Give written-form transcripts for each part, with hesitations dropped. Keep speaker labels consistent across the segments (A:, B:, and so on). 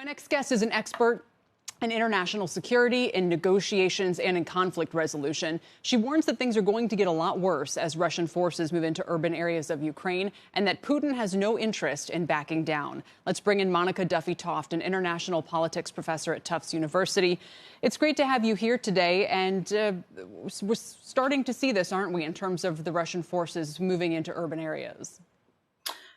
A: My next guest is an expert in international security, in negotiations, and in conflict resolution. She warns that things are going to get a lot worse as Russian forces move into urban areas of Ukraine, and that Putin has no interest in backing down. Let's bring in Monica Duffy-Toft, an international politics professor at Tufts University. It's great to have you here today, and we're starting to see this, aren't we, in terms of the Russian forces moving into urban areas?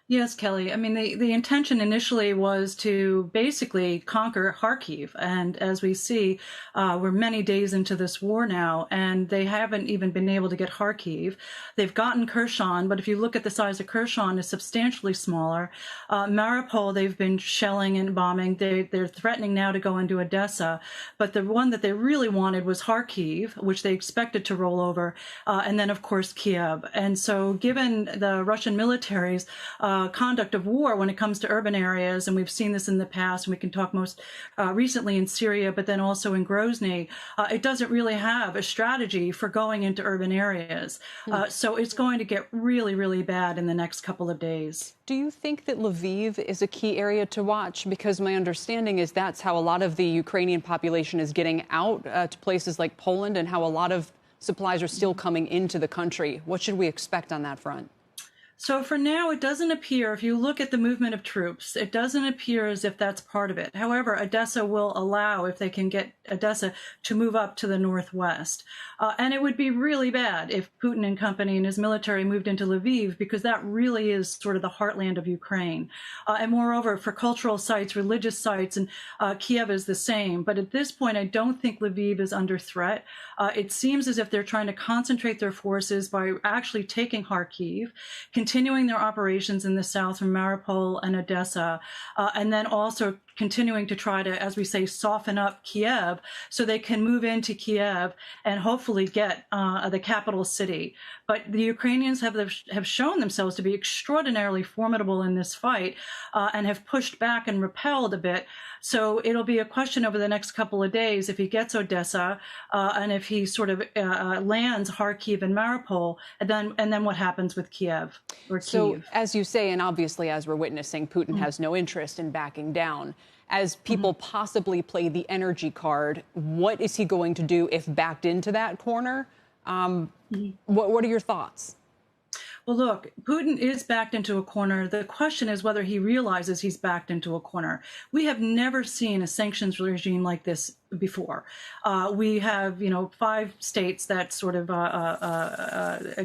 B: Yes, Kelly. I mean, the intention initially was to basically conquer Kharkiv. And as we see, we're many days into this war now, and they haven't even been able to get Kharkiv. They've gotten Kherson, but if you look at the size of Kherson, it's substantially smaller. Mariupol, they've been shelling and bombing. They're threatening now to go into Odessa. But the one that they really wanted was Kharkiv, which they expected to roll over, and then, of course, Kiev. And so given the Russian military's conduct of war when it comes to urban areas, and we've seen this in the past, and we can talk most recently in Syria, but then also in Grozny, it doesn't really have a strategy for going into urban areas. So it's going to get really, really bad in the next couple of days.
A: Do you think that Lviv is a key area to watch? Because my understanding is that's how a lot of the Ukrainian population is getting out to places like Poland, and how a lot of supplies are still coming into the country. What should we expect on that front?
B: So for now, it doesn't appear, if you look at the movement of troops, it doesn't appear as if that's part of it. However, Odessa will allow, if they can get Odessa, to move up to the northwest. And it would be really bad if Putin and company and his military moved into Lviv, because that really is sort of the heartland of Ukraine. And moreover, for cultural sites, religious sites, and Kiev is the same. But at this point, I don't think Lviv is under threat. It seems as if they're trying to concentrate their forces by actually taking Kharkiv, continuing their operations in the south from Mariupol and Odessa, and then also continuing to try to, as we say, soften up Kiev so they can move into Kiev and hopefully get the capital city. But the Ukrainians have shown themselves to be extraordinarily formidable in this fight and have pushed back and repelled a bit. So it'll be a question over the next couple of days if he gets Odessa and if he sort of lands Kharkiv and Mariupol, and then what happens with Kiev or Kyiv.
A: So, as you say, and obviously as we're witnessing, Putin has no interest in backing down. As people possibly play the energy card, what is he going to do if backed into that corner? What are your thoughts?
B: Well, look, Putin is backed into a corner. The question is whether he realizes he's backed into a corner. We have never seen a sanctions regime like this before. We have, 5 states that sort of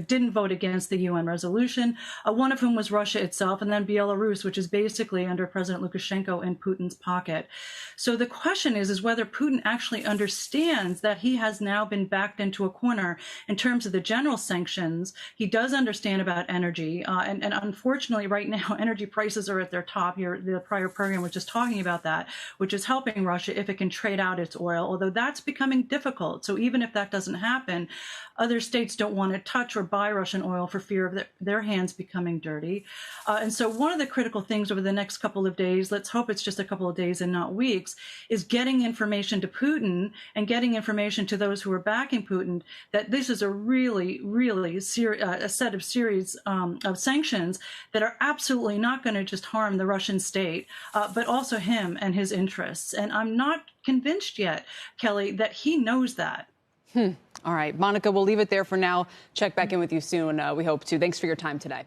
B: didn't vote against the UN resolution, one of whom was Russia itself, and then Belarus, which is basically under President Lukashenko in Putin's pocket. So the question is whether Putin actually understands that he has now been backed into a corner in terms of the general sanctions. He does understand about energy, and unfortunately right now energy prices are at their top. The prior program was just talking about that, which is helping Russia if it can trade out its oil, although that's becoming difficult. So even if that doesn't happen, other states don't want to touch or buy Russian oil for fear of their hands becoming dirty. And so one of the critical things over the next couple of days, let's hope it's just a couple of days and not weeks, is getting information to Putin and getting information to those who are backing Putin that this is a really, really a set of series of sanctions that are absolutely not going to just harm the Russian state, but also him and his interests. And I'm not convinced yet, Kelly, that he knows that.
A: All right, Monica, we'll leave it there for now. Check back in with you soon. We hope to. Thanks for your time today.